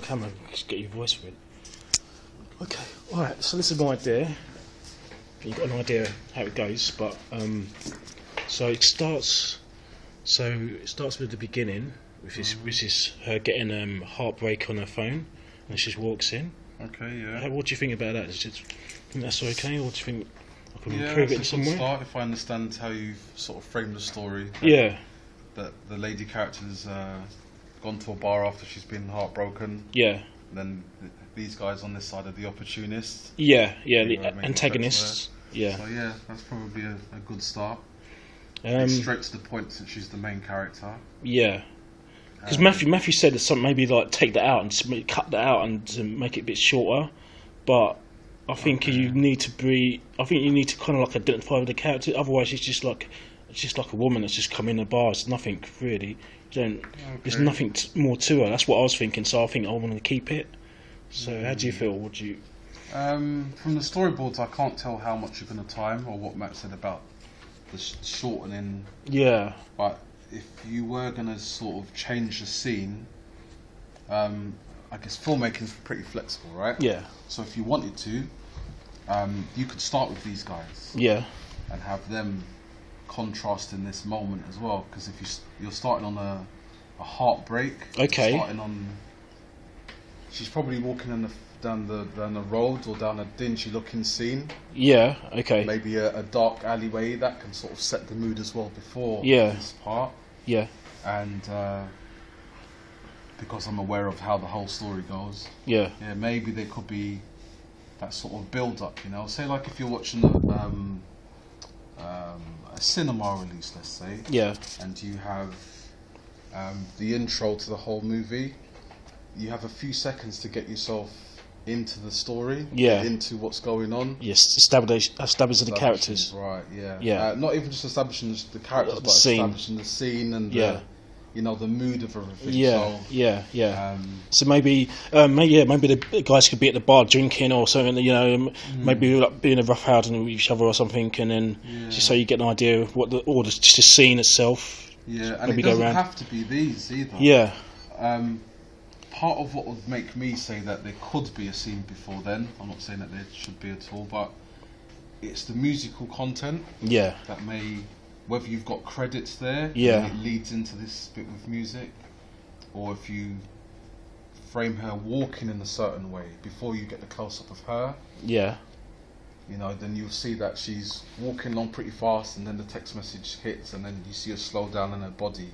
camera. Just get your voice for it. Okay, alright, so this is my idea. You've got an idea how it goes, but so it starts with the beginning, which is her getting heartbreak on her phone, and she just walks in. Okay, yeah. What do you think about that? Do you think that's okay, or do you think I can Yeah, improve it in it's a some good way? start if I understand how you've sort of framed the story. Yeah, That the lady character's gone to a bar after she's been heartbroken. yeah, And then these guys on this side are the opportunists. yeah, You the know, making antagonists. Yeah. So yeah, that's probably a good start. It's straight to the point since she's the main character. Yeah. Because Matthew said that something maybe like take that out and just cut that out and to make it a bit shorter, but I think you need to kind of like identify with the character. Otherwise, it's just like a woman that's just come in the bar. It's nothing really. There's nothing more to her. That's what I was thinking. So I think I want to keep it. So how do you feel? Would you? From the storyboards, I can't tell how much you're going to time or what Matt said about the shortening. Yeah. But if you were going to sort of change the scene, I guess filmmaking's pretty flexible, right? Yeah. So if you wanted to, you could start with these guys. Yeah. And have them contrast in this moment as well. Because if you're starting on a heartbreak, Okay. She's probably walking down the road or down a dingy looking scene. Yeah. Okay. Maybe a dark alleyway that can sort of set the mood as well before this part. Yeah. And because I'm aware of how the whole story goes, Yeah. maybe there could be that sort of build up. Say like if you're watching a cinema release, let's say, and you have the intro to the whole movie. You have a few seconds to get yourself into the story, into what's going on. Yes, establishing the characters. Right, yeah. Yeah. Not even just establishing the characters, but scene. establishing the scene and the mood of everything. Yeah. So maybe the guys could be at the bar drinking or something. Maybe like being a roughhousing with each other or something, and then just so you get an idea of what just the scene itself. Yeah, and it doesn't have to be these either. Yeah. Part of what would make me say that there could be a scene before then, I'm not saying that there should be at all, but it's the musical content that may, whether you've got credits there and it leads into this bit with music, or if you frame her walking in a certain way before you get the close-up of her, then you'll see that she's walking along pretty fast, and then the text message hits, and then you see her slow down in her body.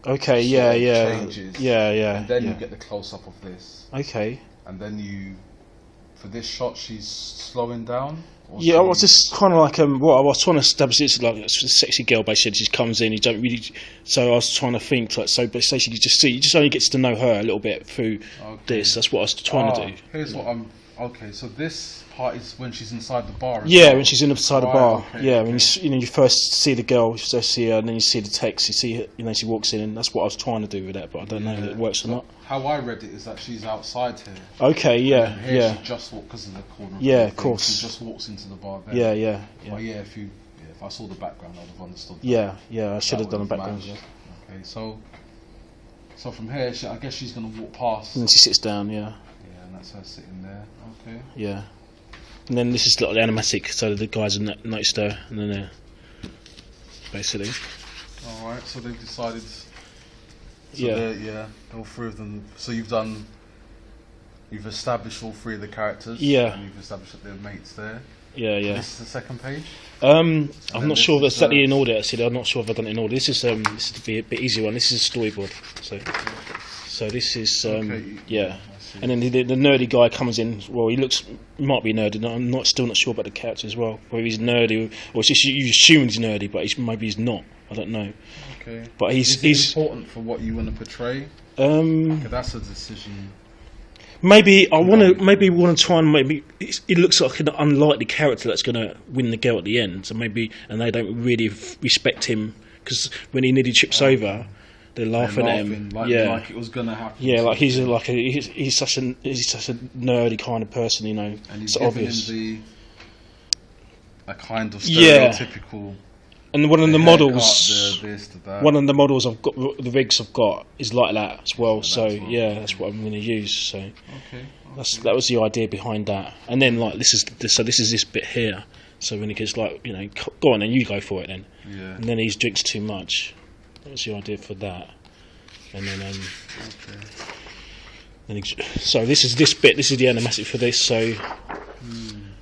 Okay, changes. And then you get the close-up of this. Okay. And then for this shot, she's slowing down. I was just kind of like I was trying to establish it's like a sexy girl. Basically, she comes in. You don't really. So I was trying to think like so. Basically, you just only gets to know her a little bit through this. That's what I was trying to do. Here's what I'm. Okay, so this part is when she's inside the bar. When she's inside the bar. When you first see the girl, you first see her, and then you see the text. You see her, she walks in, and that's what I was trying to do with that. But I don't know if it works or not. How I read it is that she's outside here. Okay, She just walks because of the corner. Of course. She just walks into the bar. There. But if I saw the background, I'd have understood. I should have done the background. Okay, so from here, I guess she's going to walk past. And she sits down. And that's her sitting there. Okay. Yeah. And then this is like the animatic, so the guys are next to her, and then basically. Alright, so they've decided. All three of them. So you've established all three of the characters. And you've established that they're mates there. This is the second page. I'm not sure if it's exactly in order. Actually, I'm not sure if I've done it in order. This is a bit easier one. This is a storyboard. So this is And then the nerdy guy comes in. Well, he might be nerdy. I'm still not sure about the character as well. Whether he's nerdy or it's just you assume he's nerdy, but maybe he's not. I don't know. Okay. But he's important for what you want to portray. That's a decision. Maybe we want to try and it looks like an unlikely character that's going to win the girl at the end. So and they don't really respect him because when he nearly trips over. They're laughing at him, like it was gonna happen. Like he's such a nerdy kind of person, And it's obvious. Him a kind of stereotypical And one of the models, that. one of the models I've got, the rigs I've got is like that as well. So yeah, that's what I'm going to use. So that was the idea behind that. And then like this is this bit here. So when he gets like, you know, go on then, you go for it then. Yeah. And then he drinks too much. That was the idea for that. And then so this is this bit. This is the animatic for this. So.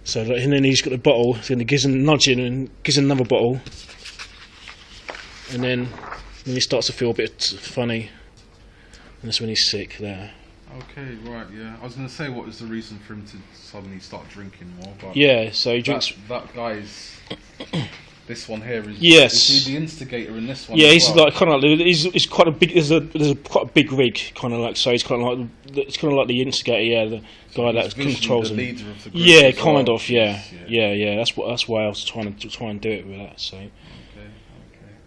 So and then he's got the bottle. So then he gives him nudging and gives him another bottle. And then he starts to feel a bit funny, and that's when he's sick there. Okay, right, yeah. I was going to say, what was the reason for him to suddenly start drinking more? But yeah, so he drinks. That guy's. This one here is. Yes. Is he the instigator in this one? Yeah, he's like kind of like he's quite a big. There's quite a big rig, kind of like, so he's kind of like it's kind of like the instigator. Yeah, the guy that controls him. Leader of the group. Yeah, kind of. Yeah. That's why I was trying and do it with that. So.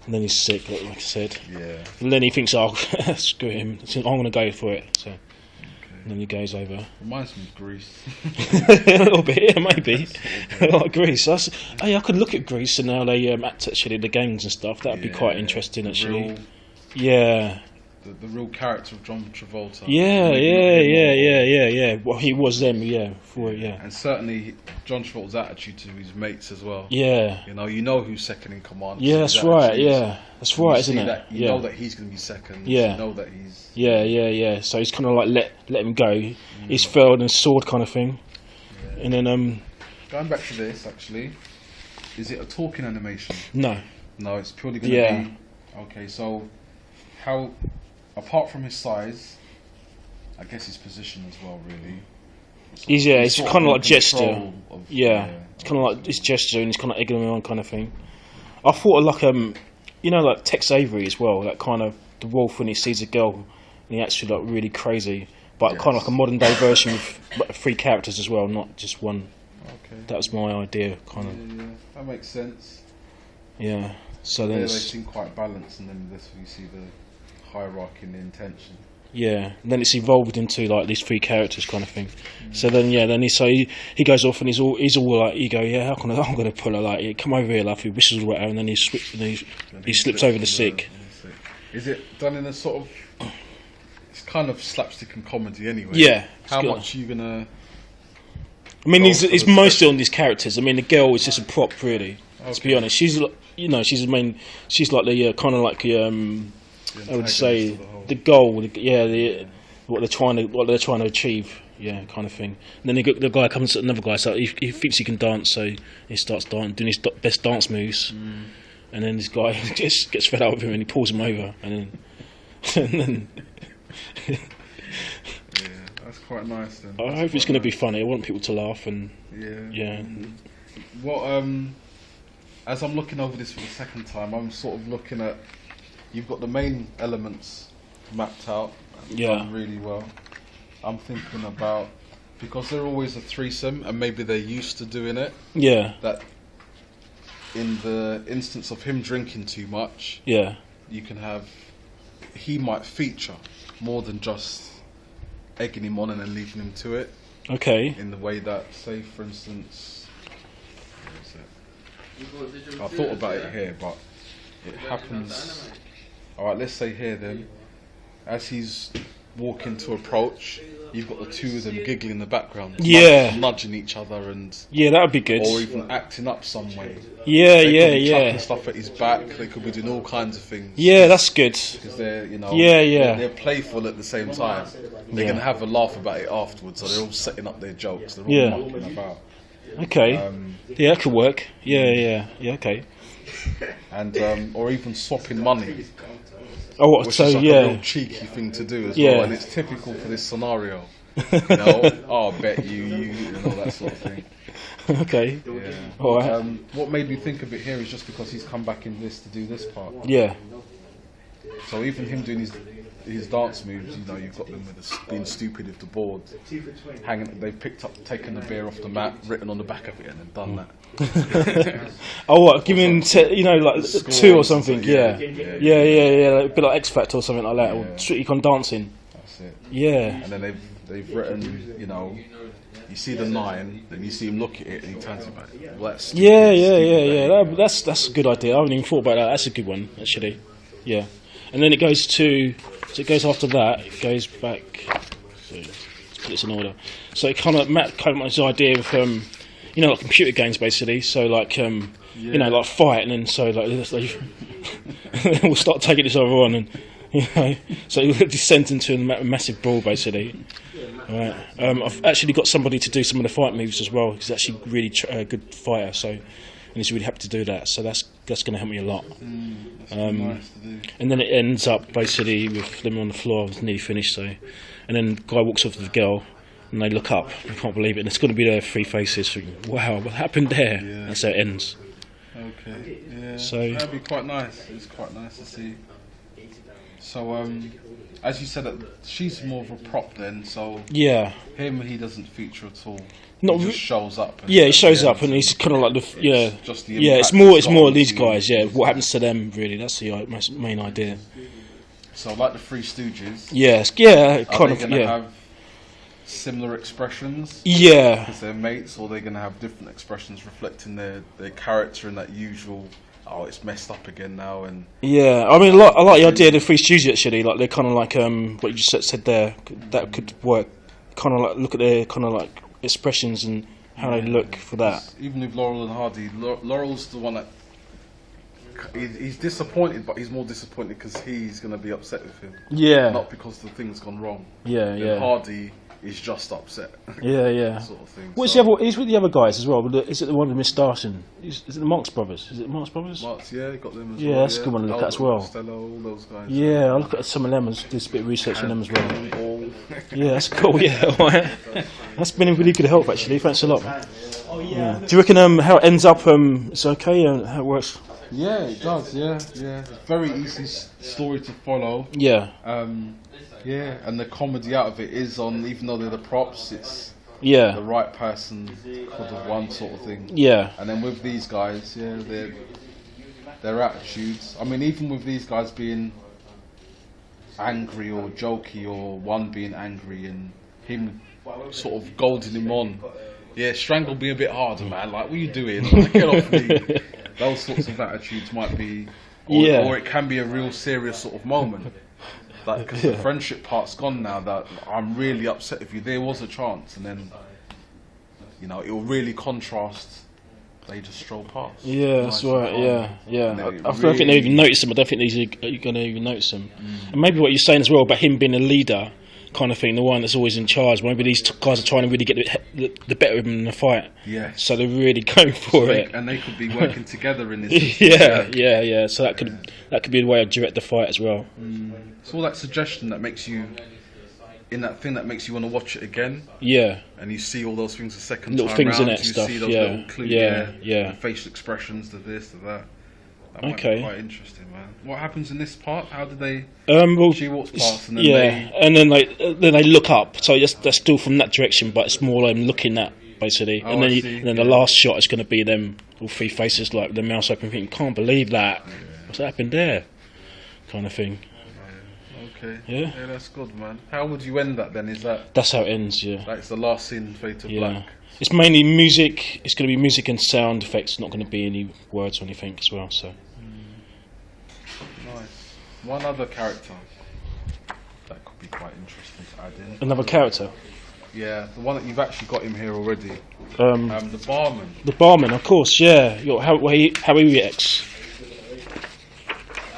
And then he's sick, like I said. Yeah. And then he thinks, "Oh, screw him! I'm going to go for it." So. And then he goes over. Reminds me of Grease. A little bit, yeah, maybe. Like Grease. Hey, I could look at Grease and how they act actually the gangs and stuff. That'd be quite interesting, actually. Yeah. The real character of John Travolta. Yeah. Well, he was them, yeah. And certainly John Travolta's attitude to his mates as well. Yeah. You know who's second in command. Yeah, that's right. Yeah, that's right, isn't it? You know that he's going to be second. Yeah. You know that he's. Yeah. So he's kind of like let him go. He's failed and sword kind of thing. Yeah. And then going back to this, actually, is it a talking animation? No, it's purely going to be. Okay, so how? Apart from his size, I guess his position as well, really. He's kind of like gesture. It's kind of like his gesture, and he's kind of egging him on, kind of thing. I thought of like like Tex Avery as well. That kind of the wolf when he sees a girl, and he actually like really crazy, but kind of like a modern day version with like, 3 characters as well, not just one. Okay. That was my idea, kind of. Yeah, that makes sense. Yeah. So then they seem quite balanced, and then this you see the hierarchy and the intention. Yeah, and then it's evolved into like these 3 characters kind of thing. So then he goes off and he's all like, you go, yeah, I'm going to pull her, like, yeah, come over here, love. He whistles at her, and then he slips over the sick. Is it done in a sort of? It's kind of slapstick and comedy anyway. Yeah. How much are you gonna? I mean, it's mostly on these characters. I mean, the girl is just a prop, really. Okay. To be honest, she's like the kind of like I would say the goal, what they're trying to achieve, kind of thing. And then the guy comes, another guy, so he thinks he can dance, so he starts doing his best dance moves, and then this guy just gets fed up with him and he pulls him over, and then that's quite nice. Then I hope it's going to be funny. I want people to laugh and What as I'm looking over this for the second time, I'm sort of looking at. You've got the main elements mapped out, done really well. I'm thinking about, because they're always a threesome, and maybe they're used to doing it. Yeah. That in the instance of him drinking too much, you can have, he might feature more than just egging him on and then leaving him to it. Okay. In the way that, say, for instance, I thought about it here, but it happens. Alright, let's say here then, as he's walking to approach, you've got the two of them giggling in the background. Nudging each other and... Yeah, that would be good. Or even acting up some way. They could be chucking stuff at his back, they could be doing all kinds of things. Yeah, that's good. Because they're, they're playful at the same time. They're going to have a laugh about it afterwards, so they're all setting up their jokes, they're all mucking about. Okay. That could work. Yeah, okay. And, or even swapping money. Which is like a real cheeky thing to do as well, and it's typical for this scenario. I'll bet you, and all that sort of thing. Okay. Yeah. All right. What made me think of it here is just because he's come back in this to do this part. Yeah. So even him doing his dance moves, you've got them with being stupid with the board, hanging. They've taken the beer off the mat, written on the back of it, and then done that. Giving like 2 or something? Yeah. A bit like X Factor or something like that, or Strictly Come Dancing. That's That's it. Yeah. And then they've written, you know, you see the 9, then you see him look at it, and he turns it back. Well, that's stupid, yeah. That's a good idea. I haven't even thought about that. That's a good one, actually. Yeah. And then it goes after that. It goes back. So let's put this in order. So it kind of Matt came up with this idea of you know, like computer games basically. So like you know, like fight, and then so like we'll start taking this over on, and you know, so it descends into a massive brawl basically. Right. I've actually got somebody to do some of the fight moves as well. He's actually really a good fighter, so and he's really happy to do that. So that's going to help me a lot. That's nice to do. And then it ends up basically with them on the floor. It's nearly finished. So, and then the guy walks off with the girl, and they look up. They can't believe it. And it's going to be their 3 faces. Thinking, wow, what happened there? Yeah. That's how it ends. Okay. Yeah. So that'd be quite nice. It's quite nice to see. So as you said, she's more of a prop then. So yeah, he doesn't feature at all. Not he just shows up. Yeah, he shows up, and he's kind of like it's more these guys. Yeah, what happens to them really? That's the main idea. So like the Three Stooges. Yes, yeah, kind of. Yeah. Have similar expressions. Yeah. Because they're mates, or they're going to have different expressions reflecting their character in that usual. Oh, it's messed up again now, and yeah. I mean, I like the idea of the Three Stooges actually. Like they're kind of like what you just said there. That could work. Kind of like look at their kind of like expressions and how they look for that. Even with Laurel and Hardy, Laurel's the one that he's disappointed, but he's more disappointed because he's going to be upset with him. Yeah. Not because the thing's gone wrong. Yeah, and Hardy is just upset. Yeah. Sort of thing. What's the other? He's with the other guys as well. Is it the one with Miss Darson? Is it the Marx Brothers? Is it the Marx Brothers? Marx, yeah, got them as well. Yeah, that's a good one to look at as well. Costello, all those guys. Yeah, I look at some of them and do a bit of research on them as well. Yeah, that's cool. Yeah, that's been a really good help actually. Thanks a lot. Yeah. Do you reckon how it ends up? It's okay. How it works? Yeah, it does. Yeah. Very easy story to follow. Yeah. Yeah, and the comedy out of it is on, even though they're the props, it's the right person could have won sort of thing. Yeah. And then with these guys, their attitudes. I mean, even with these guys being angry or jokey, or one being angry and him sort of golding him on. Yeah, Strangle being a bit harder, man. Like, what are you doing? Like, get off me. Those sorts of attitudes might be, or it can be a real serious sort of moment. Like, because the friendship part's gone now, that I'm really upset with you. There was a chance, and then, you know, it will really contrast. They just stroll past. Yeah, that's right. Yeah. I don't think they even notice them. I don't think these are going to even notice them. And maybe what you're saying as well about him being a leader, kind of thing, the one that's always in charge. Maybe these guys are trying to really get the better of him in the fight. Yeah. So they're really going for it. And they could be working together in this. Yeah. So that could be a way to direct the fight as well. It's all that suggestion that makes you, in that thing that makes you want to watch it again. Yeah. And you see all those things a second little time things round. In it, you stuff. see those little clues, yeah. Facial expressions, to this, to that. That might be quite interesting, man. What happens in this part? How do they? She walks past, and then and then they look up. So they're still from that direction, but it's more them looking at basically. Oh, and then the last shot is going to be them all 3 faces, like the mouths open, thinking, "Can't believe that. What's happened there?" Kind of thing. Okay. Yeah, that's good, man. How would you end that then? That's how it ends. Yeah. Like it's the last scene, Fade to Black. It's mainly music. It's going to be music and sound effects. Not going to be any words or anything as well. So. Nice. One other character that could be quite interesting to add in. Another character. Yeah, the one that you've actually got him here already. The barman. The barman, of course. Yeah. How he reacts.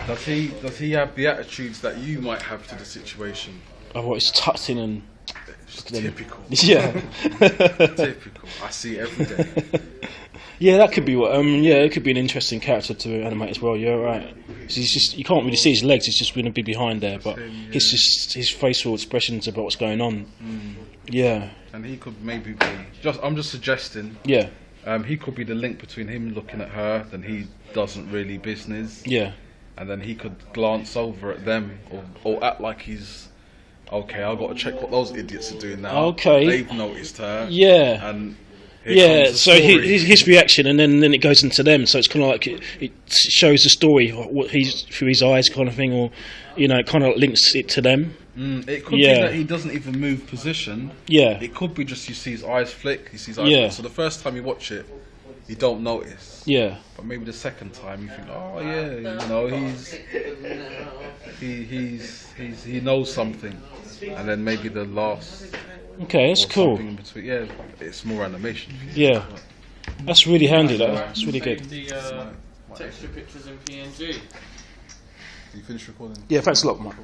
Does he have the attitudes that you might have to the situation? Oh, well, it's tutting and. It's typical. Yeah. Typical. I see it every day. Yeah, that could be what. It could be an interesting character to animate as well. Yeah, right. He's just, you can't really see his legs. He's just going to be behind there, but his facial expressions about what's going on. Yeah. And he could maybe be. I'm just suggesting. Yeah. He could be the link between him looking at her, then he doesn't really business. Yeah. And then he could glance over at them or act like he's. Okay, I've got to check what those idiots are doing now. Okay. They've noticed her. Yeah. And Yeah, comes the so story. his reaction, and then it goes into them. So it's kind of like it shows the story, what he's through his eyes, kind of thing, or it kind of links it to them. It could be that he doesn't even move position. Yeah. It could be just you see his eyes flick. He sees eyes flick. So the first time you watch it, you don't notice. Yeah. But maybe the second time you think, oh yeah, he knows something, and then maybe the last. Okay, that's cool. In between. Yeah, it's more animation. Yeah, that's really handy. That's really good. The texture pictures in PNG. You finished recording? Yeah, thanks a lot, Mike.